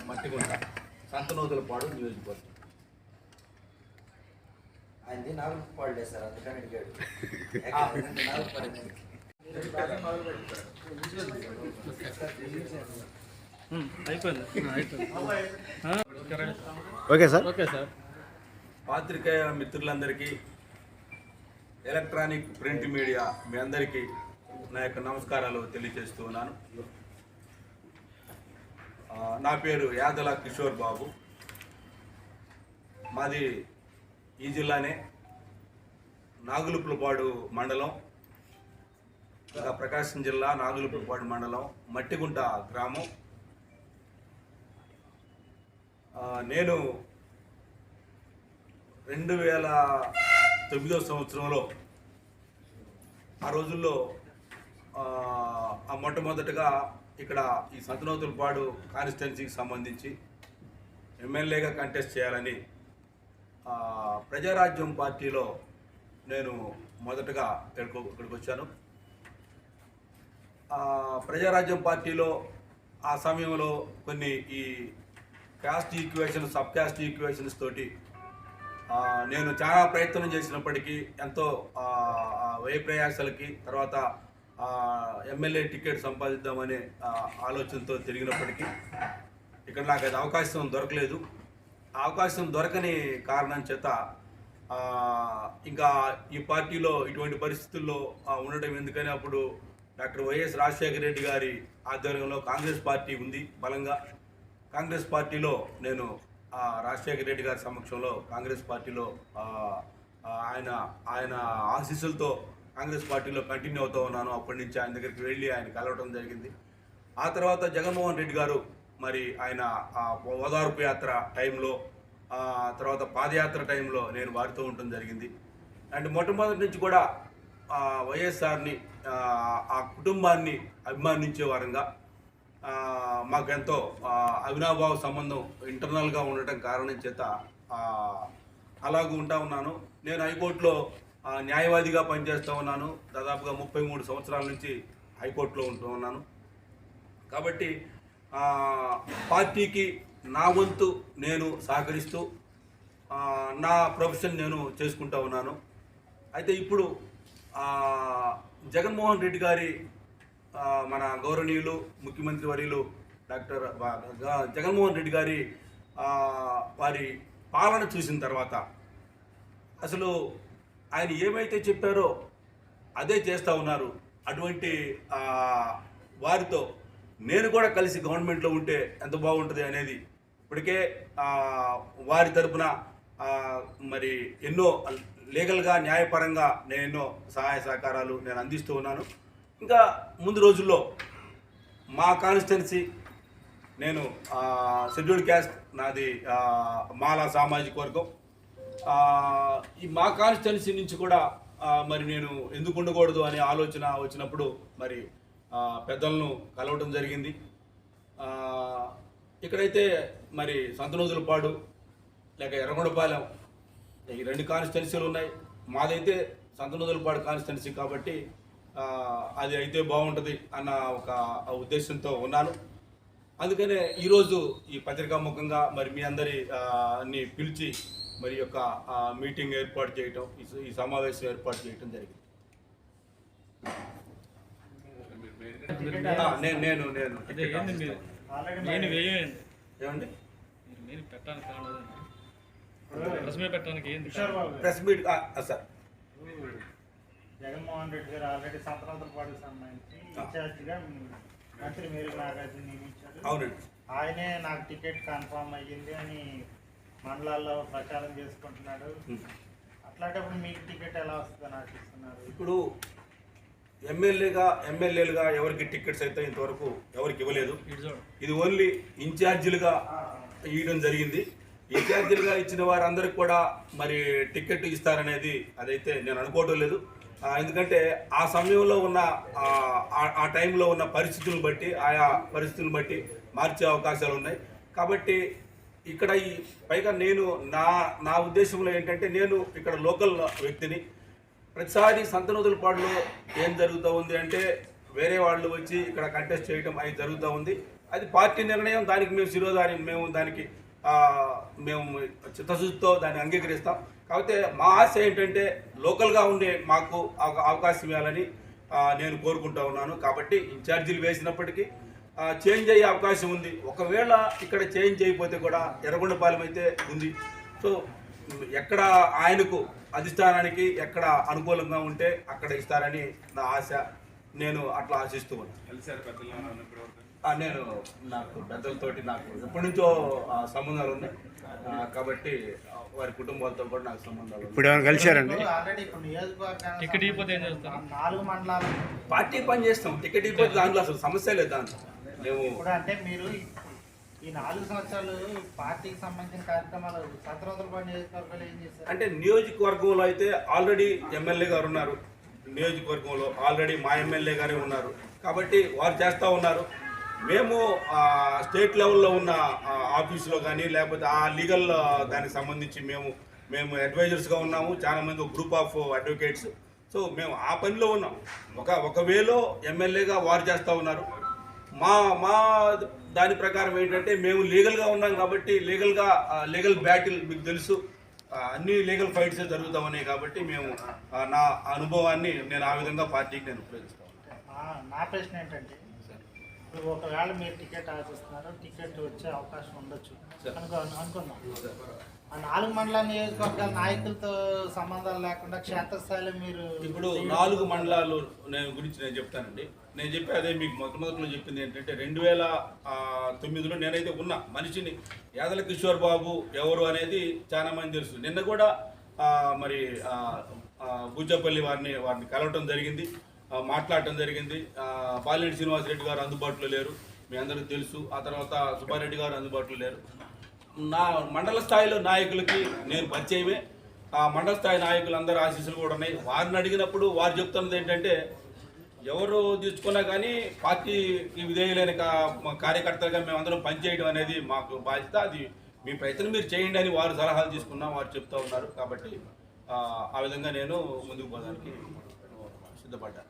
మట్టిగుంట సంతనూతులపాడు నియోజకవర్గం. ఆయనది నాగులపాడు లేదు సార్, అందుకని అడిగాడు. Okay sir. పాత్రికేయ మిత్రులందరికీ, ఎలక్ట్రానిక్ ప్రింట్ మీడియా మీ అందరికీ నా యొక్క నమస్కారాలు తెలియజేస్తూ ఉన్నాను. నా పేరు యాదల కిషోర్ బాబు. మాది ఈ జిల్లానే నాగులుపులపాడు మండలం, ప్రకాశం జిల్లా నాగులుపులపాడు మండలం మట్టిగుంట గ్రామం. నేను 2009 సంవత్సరంలో ఆ రోజుల్లో మొట్టమొదటగా ఇక్కడ ఈ సంతనూతులపాడు కాన్స్టిట్యున్సీకి సంబంధించి ఎమ్మెల్యేగా కంటెస్ట్ చేయాలని ప్రజారాజ్యం పార్టీలో నేను మొదటగా ఇక్కడికి వచ్చాను. ప్రజారాజ్యం పార్టీలో ఆ సమయంలో కొన్ని ఈ caste equation, sub caste equations తోటి నేను చాలా ప్రయత్నం చేసినప్పటికీ, ఎంతో వ్యయ ప్రయాసాలకి తర్వాత ఎమ్మెల్యే టికెట్ సంపాదిద్దామనే ఆలోచనతో తిరిగినప్పటికీ ఇక్కడ నాకు అది అవకాశం దొరకలేదు. ఆ అవకాశం దొరకని కారణం చేత ఇంకా ఈ పార్టీలో ఇటువంటి పరిస్థితుల్లో ఉండడం ఎందుకని అప్పుడు డాక్టర్ వైఎస్ రాజశేఖర రెడ్డి గారి ఆధ్వర్యంలో కాంగ్రెస్ పార్టీ ఉంది బలంగా. కాంగ్రెస్ పార్టీలో నేను రాజశేఖర రెడ్డి గారి సమక్షంలో కాంగ్రెస్ పార్టీలో ఆయన ఆశీస్సులతో కాంగ్రెస్ పార్టీలో కంటిన్యూ అవుతూ ఉన్నాను. అప్పటి నుంచి ఆయన దగ్గరికి వెళ్ళి ఆయన కలవటం జరిగింది. ఆ తర్వాత జగన్మోహన్ రెడ్డి గారు మరి ఆయన ఓదార్పు యాత్ర టైంలో, తర్వాత పాదయాత్ర టైంలో నేను వారితో ఉండటం జరిగింది. అండ్ మొట్టమొదటి నుంచి కూడా వైఎస్ఆర్ని, ఆ కుటుంబాన్ని అభిమానించే వారంగా మాకెంతో అవినాభావ సంబంధం ఇంటర్నల్గా ఉండటం కారణం చేత అలాగూ ఉంటా ఉన్నాను. నేను హైకోర్టులో న్యాయవాదిగా పనిచేస్తూ ఉన్నాను. దాదాపుగా 33 సంవత్సరాల నుంచి హైకోర్టులో ఉంటూ ఉన్నాను. కాబట్టి పార్టీకి నా వంతు నేను సహకరిస్తూ నా ప్రొఫెషన్ నేను చేసుకుంటూ ఉన్నాను. అయితే ఇప్పుడు జగన్మోహన్ రెడ్డి గారి, మన గౌరవనీయులు ముఖ్యమంత్రి వర్యులు డాక్టర్ జగన్మోహన్ రెడ్డి గారి వారి పాలన చూసిన తర్వాత అసలు ఆయన ఏమైతే చెప్పారో అదే చేస్తూ ఉన్నారు. అటువంటి వారితో నేను కూడా కలిసి గవర్నమెంట్లో ఉంటే ఎంత బాగుంటుంది అనేది ఇప్పటికే వారి తరపున మరి ఎన్నో లీగల్గా, న్యాయపరంగా నేను ఎన్నో సహాయ సహకారాలు నేను అందిస్తూ ఉన్నాను. ఇంకా ముందు రోజుల్లో మా కాన్స్టిట్యున్సీ, నేను షెడ్యూల్డ్ క్యాస్ట్, నాది మాలా సామాజిక వర్గం. ఈ మా కాన్స్టిట్యున్సీ నుంచి కూడా మరి నేను ఎందుకు ఉండకూడదు అనే ఆలోచన వచ్చినప్పుడు మరి పెద్దలను కలవటం జరిగింది. ఇక్కడైతే మరి సంతనూతులపాడు లేక ఎర్రగొండపాలెం ఈ 2 కాన్స్టిట్యున్సీలు ఉన్నాయి. మాదైతే సంతనూతులపాడు కాన్స్టిట్యున్సీ కాబట్టి అది అయితే బాగుంటుంది అన్న ఒక ఉద్దేశంతో ఉన్నాను. అందుకనే ఈరోజు ఈ పత్రికాముఖంగా మరి మీ అందరి ని పిలిచి మరి యొక్క మీటింగ్ ఏర్పాటు చేయటం, ఈ సమావేశం ఏర్పాటు చేయటం జరిగింది. ఏమండి press meet sir, Jaganmohan Reddy గారు ఆల్రెడీ సంతనూతులపాడుకు సంబంధించి ఇన్ఛార్జిగా మంత్రి మేరీ నాగార్జున నియమించారు. అవునండి. ఆయనే నాకు టికెట్ కన్ఫామ్ అయ్యింది అని మండలాల్లో ప్రచారం చేసుకుంటున్నాడు. అట్లాంటప్పుడు మీకు టికెట్ ఎలా వస్తుందని ఆశిస్తున్నారు? ఇప్పుడు ఎమ్మెల్యేలుగా ఎవరికి టికెట్స్ అయితే ఇంతవరకు ఎవరికి ఇవ్వలేదు. ఇది ఓన్లీ ఇన్ఛార్జీలుగా ఇవ్వడం జరిగింది. ఇన్ఛార్జీలుగా ఇచ్చిన వారందరికి కూడా మరి టికెట్ ఇస్తారనేది అదైతే నేను అనుకోవటం లేదు. ఎందుకంటే ఆ సమయంలో ఉన్న ఆ టైంలో ఉన్న పరిస్థితులను బట్టి, ఆయా పరిస్థితులను బట్టి మార్చే అవకాశాలు ఉన్నాయి. కాబట్టి ఇక్కడ ఈ పైగా నేను నా ఉద్దేశంలో ఏంటంటే, నేను ఇక్కడ లోకల్ వ్యక్తిని. ప్రతిసారి సంతనూతులపాడులో ఏం జరుగుతూ ఉంది అంటే వేరే వాళ్ళు వచ్చి ఇక్కడ కంటెస్ట్ చేయడం అది జరుగుతూ ఉంది. అది పార్టీ నిర్ణయం, దానికి మేము శిరోధారి, మేము దానికి మేము చిత్తశుద్ధితో దాన్ని అంగీకరిస్తాం. కాకపోతే మా ఆశ ఏంటంటే లోకల్గా ఉండే మాకు అవకాశం ఇవ్వాలని నేను కోరుకుంటా ఉన్నాను. కాబట్టి ఇన్ఛార్జీలు వేసినప్పటికీ చేంజ్ అయ్యే అవకాశం ఉంది. ఒకవేళ ఇక్కడ చేంజ్ అయిపోతే కూడా ఎర్రగొండపాలెం అయితే ఉంది. సో ఎక్కడ ఆయనకు అధిష్టానానికి ఎక్కడ అనుకూలంగా ఉంటే అక్కడ ఇస్తారని నా ఆశ. నేను అట్లా ఆశిస్తూ ఉన్నాను. నేను నాకు పెద్దలతోటి నాకు ఎప్పటి నుంచో సంబంధాలు ఉన్నాయి కాబట్టి వారి కుటుంబాలతో కూడా నాకు సంబంధాలు. ఇప్పుడు ఏమైనా కలిశారండి? ఆల్రెడీ ఇప్పుడు నియోజకవర్గానికి 4 మండలాలు పార్టీ పని చేస్తాం. టికెట్ ఇవ్వకపోతే దాంట్లో అసలు సమస్య లేదు. దాంట్లో మేము ఇప్పుడు అంటే మీరు ఈ 4 సంవత్సరాలు పార్టీకి సంబంధించిన కార్యక్రమాలు సత్రవంతులపాడు నియోజకవర్గంలో ఏం చేస్తారు? అంటే నియోజకవర్గంలో అయితే ఆల్రెడీ ఎమ్మెల్యే గారు ఉన్నారు. నియోజకవర్గంలో ఆల్రెడీ మా ఎమ్మెల్యే గారే ఉన్నారు కాబట్టి వారు చేస్తూ ఉన్నారు. మేము స్టేట్ లెవెల్లో ఉన్న ఆఫీసులో కానీ లేకపోతే ఆ లీగల్ దానికి సంబంధించి మేము అడ్వైజర్స్గా ఉన్నాము. చాలామంది గ్రూప్ ఆఫ్ అడ్వకేట్స్. సో మేము ఆ పనిలో ఉన్నాం. ఒక వేలో ఎమ్మెల్యేగా వారు చేస్తూ ఉన్నారు. మా దాని ప్రకారం ఏంటంటే మేము లీగల్గా ఉన్నాం కాబట్టి లీగల్ బ్యాటిల్ మీకు తెలుసు, అన్ని లీగల్ ఫైట్స్ జరుగుతూ ఉన్నాయి కాబట్టి మేము నా అనుభవాన్ని నేను ఆ విధంగా పార్టీకి నేను ఉపయోగిస్తాను. నా ప్రశ్న ఏంటంటే ఇప్పుడు ఒకవేళ మీరు టికెట్ ఆశిస్తున్నారు, టికెట్ వచ్చే అవకాశం ఉండొచ్చు అనుకుందాం. ఆ 4 మండలాల నియోజకవర్గాల నాయకులతో సంబంధాలు లేకుండా క్షేత్రస్థాయిలో మీరు ఇప్పుడు 4 మండలాలు గురించి నేను చెప్తానండి. నేను చెప్పి అదే మీకు మొదట్లో చెప్పింది ఏంటంటే 2009లో నేనైతే ఉన్న మనిషిని. యాదల కిషోర్ బాబు ఎవరు అనేది చాలా మంది తెలుసు. నిన్న కూడా మరి బుజ్జపల్లి వారిని కలవటం జరిగింది, మాట్లాడటం జరిగింది. బాలినేని శ్రీనివాసరెడ్డి గారు అందుబాటులో లేరు, మీ అందరికీ తెలుసు. ఆ తర్వాత సుబ్బారెడ్డి గారు అందుబాటులో లేరు. నా మండల స్థాయిలో నాయకులకి నేను పరిచయమే. ఆ మండల స్థాయి నాయకులు అందరూ ఆశీస్సులు కూడా ఉన్నాయి. వారిని అడిగినప్పుడు వారు చెప్తున్నది ఏంటంటే ఎవరు తీసుకున్నా కానీ పార్టీకి విధేయులైన కార్యకర్తలుగా మేమందరం పనిచేయడం అనేది మాకు బాధ్యత. అది మీ ప్రయత్నం మీరు చేయండి అని వారు సలహాలు తీసుకున్నా వారు చెప్తూ ఉన్నారు. కాబట్టి ఆ విధంగా నేను ముందుకు పోవడానికి సిద్ధపడ్డాను.